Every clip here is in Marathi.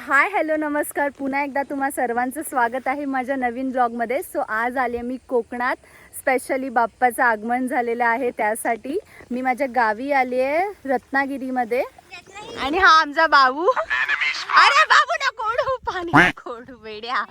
हाय हॅलो नमस्कार, पुन्हा एकदा तुम्हा सर्वांचं स्वागत आहे माझ्या नवीन ब्लॉगमध्ये. सो आज आले मी कोकणात. स्पेशली बाप्पाचं आगमन झालेलं आहे, त्यासाठी मी माझ्या गावी आली आहे रत्नागिरीमध्ये. आणि हा आमचा बाबू. अरे बाबू ना कोडू पाणी कोडू बेड्या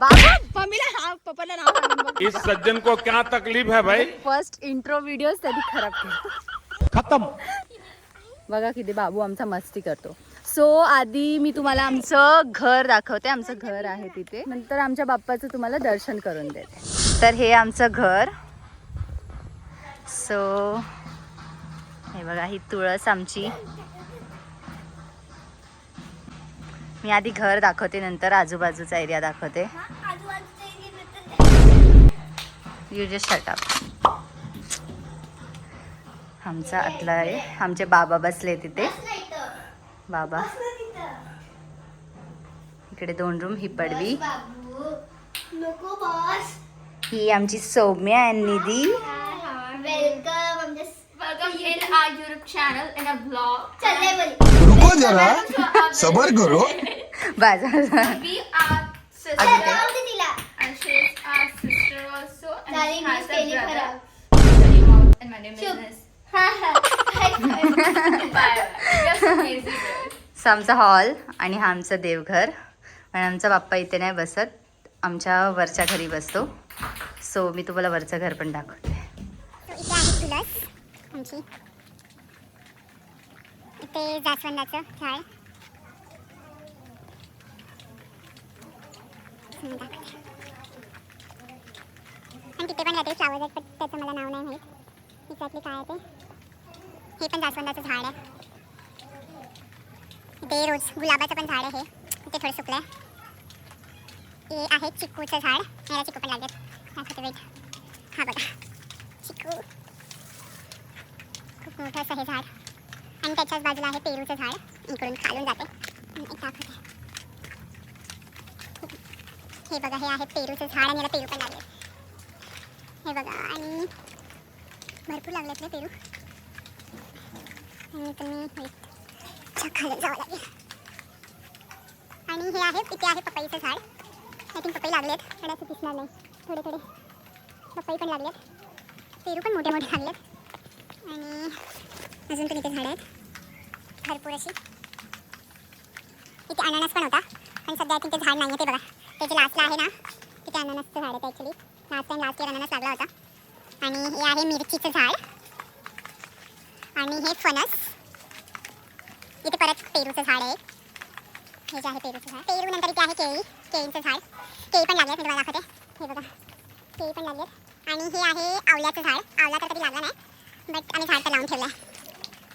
बाबू मम्मीला हा पप्पाला नाव. इस सज्जन को क्या तकलीफ है भाई? फर्स्ट इंट्रो व्हिडिओ तरी खराब केला. खत्म. बघा किती बाबू आमचा मस्ती करतो. सो आधी मी तुम्हाला आमचं घर दाखवते. आमचं घर आहे तिथे, नंतर आमच्या बाप्पाचं तुम्हाला दर्शन करून देते. तर हे आमचं घर. सो हे बघा, ही तुळस आमची. मी आधी घर दाखवते, नंतर आजूबाजूचा एरिया दाखवते. You just shut up. आमचा आतला आहे. आमचे बाबा बसले तिथे. बाबा इकडे 2 रूम. ही पडवी. ही आमची सौम्या आणि निधी. Welcome in our YouTube channel in a vlog. रुको जरा सबर करो. बाजा We are sister and she is our sister also and she has a brother. Studying out and my name is Bye. Just crazy girl. So आमचा हॉल आणि हा आमचं देवघर. आणि आमचा बाप्पा इथे नाही बसत, आमच्या वरच्या घरी बसतो. सो मी तुम्हाला वरचं घर पण दाखवते. इथे आहे तुळस आमची. इथे जास्वंदाचं झाड. आणि तिथे पण काहीतरी फ्लावर आहेत, पण त्याचं मला नाव नाही माहीत एक्झॅक्टली काय आहे ते. हे पण जास्वंदाचं झाड आहे. इथे रोज गुलाबाचं पण झाड आहे. इथे थोडं सुकलं आहे. हे आहे चिकूचं झाड. याला चिकू पण लागेल. दाखवते वेट. हा बघा चिकू, खूप मोठं असं हे झाड. आणि त्याच्याच बाजूला आहे पेरूचं झाड. इकडून खालून जाते. एक दाखवते. हे बघा, हे आहे पेरूचं झाड आणि याला पेरू पण लागले. हे बघा, आणि भरपूर लागलेत ना पेरू. आणि तुम्ही खालून जावं लागेल. आणि हे आहे, इथे आहे पपईचं झाड. आय थिंक पपई लागलेत, पण असं दिसणार नाही. थोडे थोडे पपई पण लागलेत. पेरू पण मोठे मोठे लागलेत. आणि अजून पण इथे झाडं आहेत भरपूर अशी. इथे अननस पण होता, पण सध्या आय थिंक ते झाड नाही आहे. ते बघा, त्याच्या लास्टला आहे ना, तिथे अननसचं झाड आहे. ॲक्च्युली लास्ट इयर अननस लागला होता. आणि हे आहे मिरचीचं झाड. आणि हे फणस. इथे परत पेरूचं झाड आहे. हे जे आहे पेरूचं झाड. पेरू नंतर इथे आहे केळीचं झाड. केळी पण लागलेत, मी तुम्हाला दाखवते. हे बघा, केळी पण लागलेत. आणि हे आहे आवल्याचं झाड. आवला तर कधी लागला नाही, बट आम्ही झाड तर लावून ठेवलं आहे.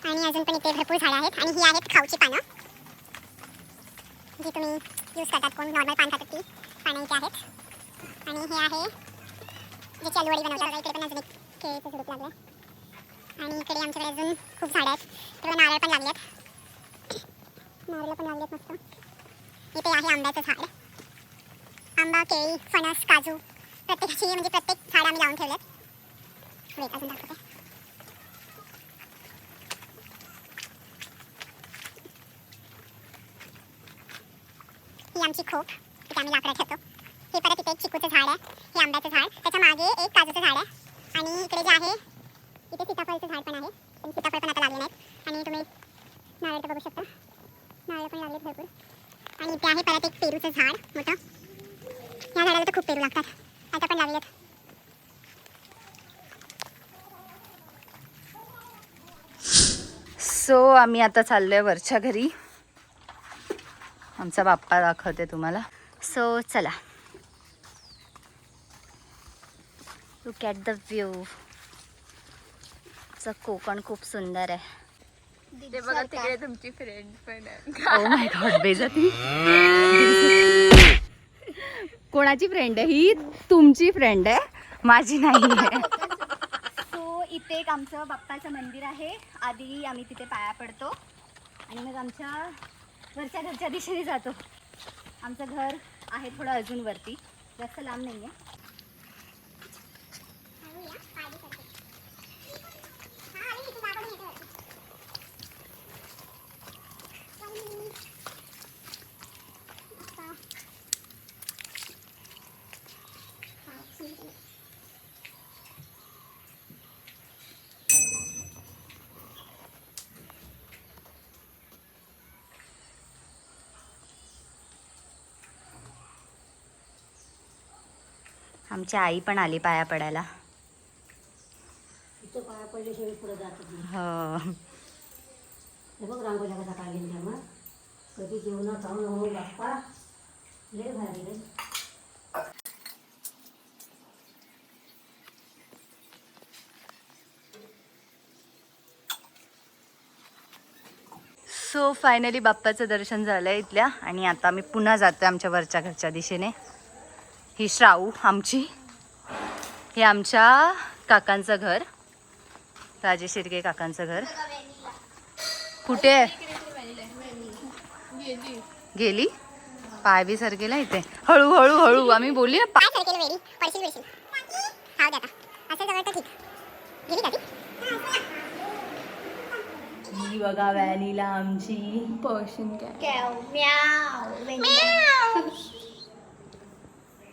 आणि अजून पण इथे भरपूर झाडं आहेत. आणि ही आहेत खाऊची पानं, जी तुम्ही यूज करतात. कोण नॉर्मल पान खातात ती पानं इथे आहेत. आणि हे आहे जे चालूवडी बनवतात. इकडे पण अजून एक केळीचं झुडूप लागलं. आणि इकडे आमच्याकडे अजून खूप झाडं आहेत. इकडे नारळ पण लागलेत. नारळ पण लागलेत मस्त. इथे आहे आंब्याचं झाड. आंबा, केळी, फणस, काजू, प्रत्येकाची म्हणजे प्रत्येक झाड आम्ही लावून ठेवलेत. वेट अजून दाखवते. ही आमची खोप, इथे आम्ही लाकडं ठेवतो. हे परत इथे एक चिकूचं झाड आहे. हे आंब्याचं झाड. त्याच्या मागे एक काजूचं झाड आहे. आणि इकडे जे आहे इथे सीताफळचं झाड पण आहे, पण सीताफळ पण आता लागले नाहीत. आणि तुम्ही नारळ तर बघू शकता, नारळ पण लागलेत भरपूर. आणि इथे आहे परत एक पेरूचं झाड मोठं. या झाडाला तर खूप पेरू लागतात, आता पण लागलेत. सो आम्ही आता चाललोय वरच्या घरी. आमचा बाप्पा दाखवते तुम्हाला. सो चला, look at the view. Konkan खूप सुंदर आहे. ते बघा, तिकडे तुमची फ्रेंड पण आहे. ओ माय गॉड, बेइज्जती. कोणाची फ्रेंड आहे ही? तुमची फ्रेंड आहे, माझी नाही आहे. सो इथे एक आमचं बाप्पाचं मंदिर आहे. आधी आम्ही तिथे पाया पडतो आणि मग आमच्या वरच्या घरच्या दिशेने जातो. आमचं घर आहे थोडं अजून वरती, जास्त लांब नाही आहे. आमची आई पण आली पाया पडायला. इथं पाया पडल्याशिवाय पुढे जात नाही. हो. हे बघ रांगोळ्या कसा काढलेल्या मग कधी जेवण खाऊन हो बाप्पा लय भारी रे. सो फायनली बाप्पाचं दर्शन झालं इथल्या आणि आता आम्ही पुन्हा जातो आमच्या वरच्या घरच्या दिशेने. ही श्राऊ आमची, हे आमच्या काकांचं घर, राजेश शिर्के काकांचं घर. कुठे आहे? गेली पाय बी सरकेला इथे. हळू हळू हळू आम्ही बोलूया. काय सरकेल वेडी पडशील बिडशील. खाऊ दे आता असं जवळ तर ठीक. गेली का ती? ही बघा व्हॅनिला आमची पर्शियन कॅट.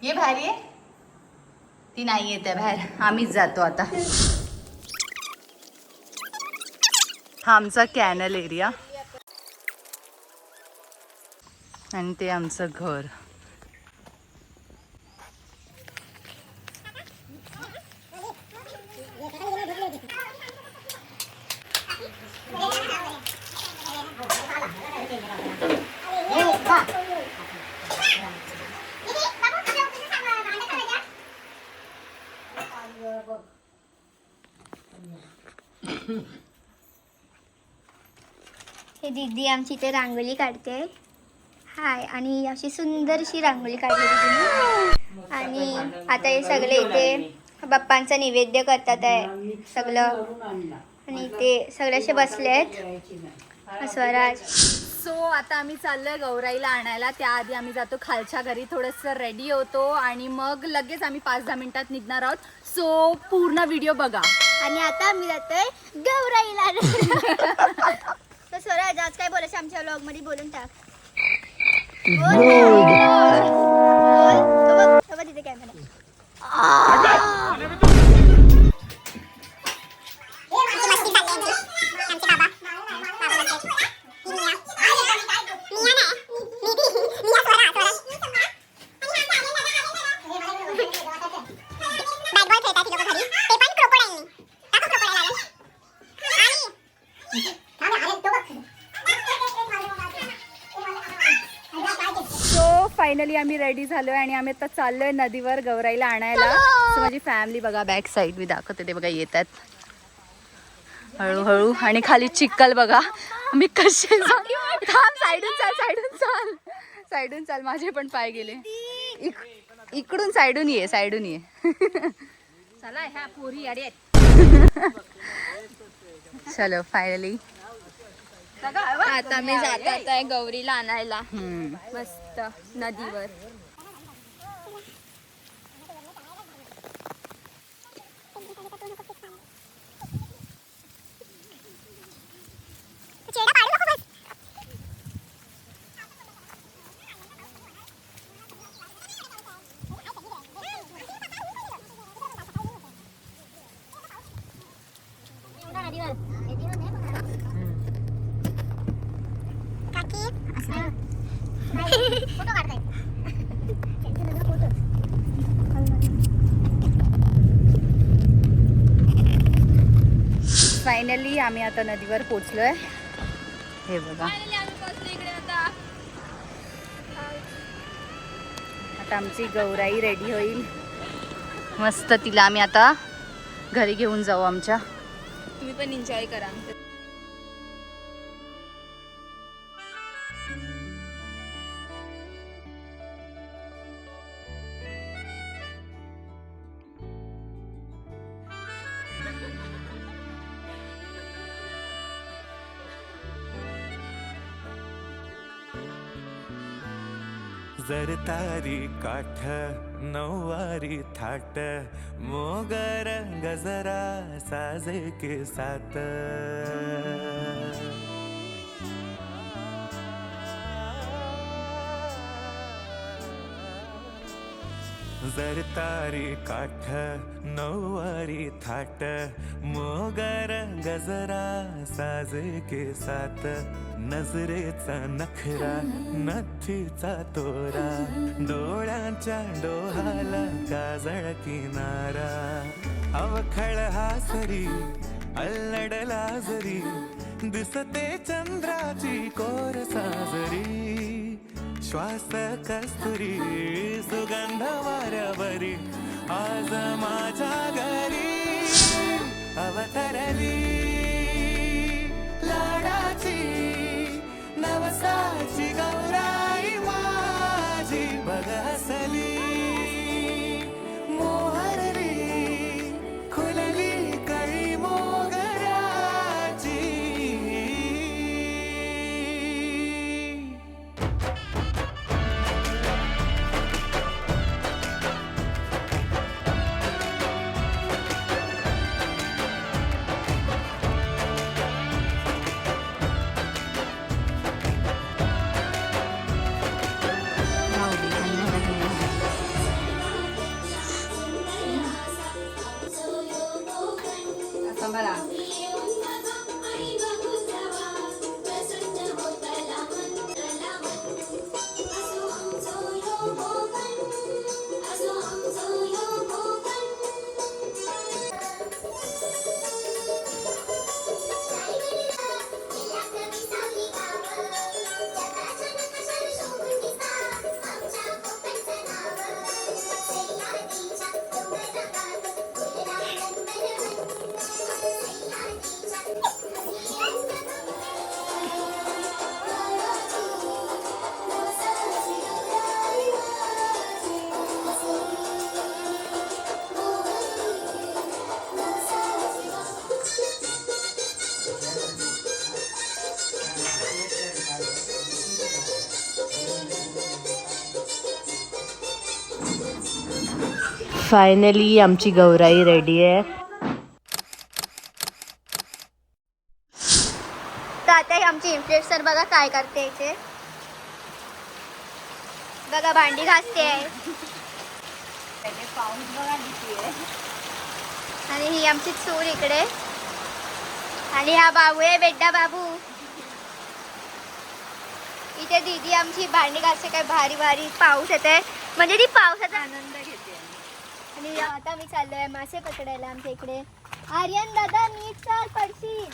ये भारी आहे. ती नाही येते बाहेर, आम्हीच जातो आता. हा आमचा कॅनल एरिया आणि ते आमचं घर. हे दीदी आमची इथे रांगोळी काढते. हाय, आणि अशी सुंदरशी रांगोळी काढलेली तिने. आणि आता हे सगळे इथे बाप्पांचा नैवेद्य करतात आहे सगळं. आणि ते सगळे असे बसले आहेत स्वराज. सो आता आम्ही चाललोय गौराईला आणायला. त्याआधी आम्ही जातो खालच्या घरी, थोडंसं रेडी होतो आणि मग लगेच आम्ही 5-10 मिनिटात निघणार आहोत. सो पूर्ण व्हिडिओ बघा. आणि आता आम्ही जातोय गौराईला. तर स्वराज आज काय बोलायचं आमच्या व्लॉग मध्ये बोलून टाक. बोल. तो बघ तिथे कॅमेरा. फायनली आम्ही रेडी झालोय आणि आम्ही आता चाललोय नदीवर गौराईला आणायला. सो माझी फॅमिली बघा बॅक साईड मी दाखवते, ते बघा येतात हळूहळू. आणि खाली चिखल बघा. मी कसे थांब, साईडून चाल, साईडून चाल, साईडून चाल. माझे पण पाय गेले. इकडून साईडून ये, साईडून ये. चला ह्या पोरी अरे. चलो फायनली आता मी जातात आहे गौरीला आणायला मस्त नदीवर. फायनली आम्ही आता नदीवर पोचलोय. हे बघा आता आमची गौराई रेडी होईल मस्त. तिला आम्ही आता घरी घेऊन जाऊ आमच्या. तुम्ही पण एन्जॉय करा. जरतारी काठ नऊवारी थाट मोगर गजरा साजे के साथ जर तारी काठ नऊवारी थाट मोगर गजरा साजे के साथ नजरेचा नखरा नथीचा तोरा डोळ्यांच्या डोहाला काजळ किनारा अवखळ हासरी अल्लडला जरी दिसते चंद्राची कोर साजरी श्वास कस्तुरी सुगंध वाऱ्यावरी आज माझ्या घरी अवतरली लाडाची नवसाची गौराई माझी बघ हसली मोहरली खुलली कळी मोगऱ्याची फायनली आमची गौराई रेडी आहे. तर आता ही आमची इन्फ्लुएन्सर बघा काय करते इथे. बघा भांडी घासते आणि ही आमची चूल इकडे आणि हा बाबू आहे बेड्डा बाबू. इथे दीदी आमची भांडी घासते. काय भारी भारी पाऊस येते म्हणजे ती पावसाचा आनंद घेते. आणि आता मी चाललोय मासे पकडायला आमच्या इकडे. आर्यन दादा नीट चाल पडशील.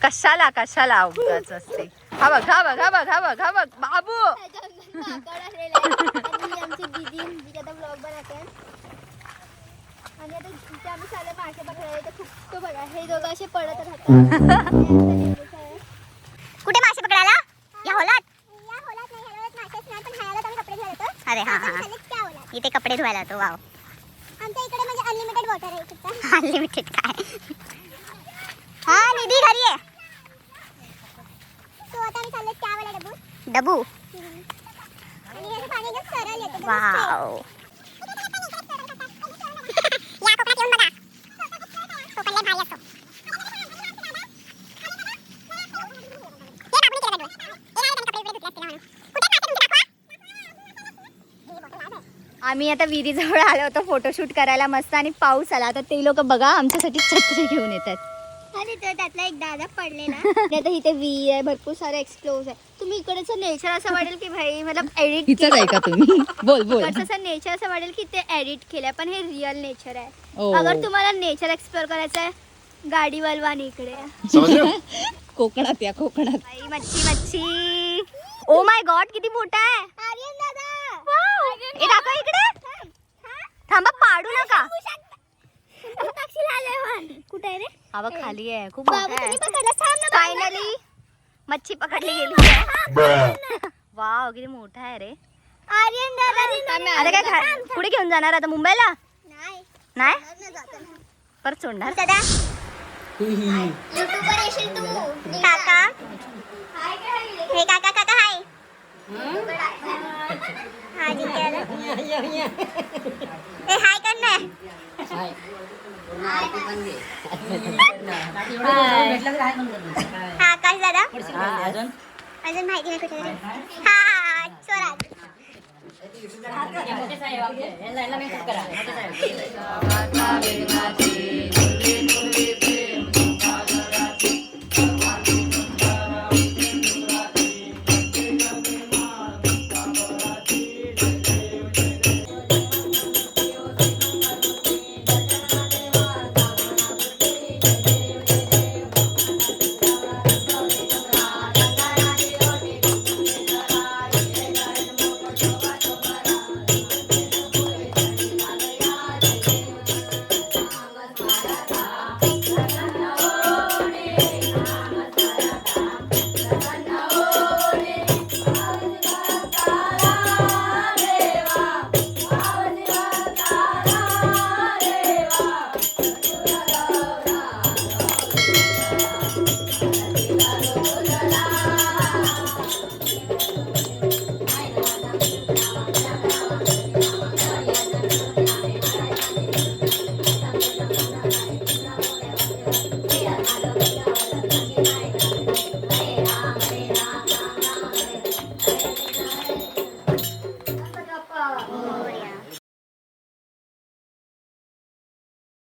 कशाला कशाला अवघडच असते. हा बघ हा बघ हा बघ हा बघ हा बघ बाबू. आणि आमची दीदी जी आता ब्लॉग बनवते. आणि आता इथे आम्ही चाललो मासे पकडायला. तर खूप तो बघा हे दोघं असे पडत राहतात. कुठे मासे पकडायला? या होलात? या होलात नाही, ह्या होलात मासेच नाही, पण ह्या होलात आम्ही कपडे धुवायला येतो. अरे हा आता हा आम्ही चाललोय त्या होलात. इथे कपडे धुवायला तो. वाव, आमच्या इकडे म्हणजे अनलिमिटेड वॉटर आहे इकडचं. अनलिमिटेड काय. हा निधी घरी आहे. सो आता आम्ही चाललोय त्या वाला डबू. डबू. आणि याचं पाणी एकदम सरळ येतं. वाव, या कोकणात येऊन बघा. कोकण लय भारी असतो. हे बाबूने केलं डबू. हे काय त्यांनी कपडे धुतले असते ना म्हणून. कुठे मासे तुमचे दाखवा. ही बॉटल आहे. आम्ही आता विहिरीजवळ आलो होतो फोटोशूट करायला मस्त. आणि पाऊस आला तर ते लोक बघा आमच्यासाठी छत्री घेऊन येतात. आणि तो त्यातला एक दादा पडलेला. आता इथे विहीर आहे, भरपूर सारे एक्सप्लोज आहे. तुम्ही इकडचं नेचर असं वाटेल की भाई मतलब एडिट हिचं काय का तुम्ही बोल बोल. असं नेचर असं वाटेल की ते एडिट केलंय पण हे रिअल नेचर आहे. ओ. अगर तुम्हाला नेचर एक्सप्लोर करायचं आहे गाडी वलवानी इकडे कोकणात या कोकणात. बाई, मच्छी मच्छी. ओ माय गॉड किती मोठा आहे. आर्यन दादा हे दाखव इकडे. थांबा पाडू नका. कुठे आहे रे? हा बघ खाली आहे. खूप मोठा आहे. फायनली मच्छी पकडली गेली. वाव किती मोठा आहे रे. आर्यन दादा अरे काय पुढे घेऊन जाणार आता मुंबईला? नाही नाही परत सोडणार. दादा युट्यूबवर येशील तू. काका. हे काका काका हाय. हा जिथे आलं. ए हाय कर ना. हा आकाश दादा. अजून माहिती नाही कुठे. हा यांना मेकअप करा.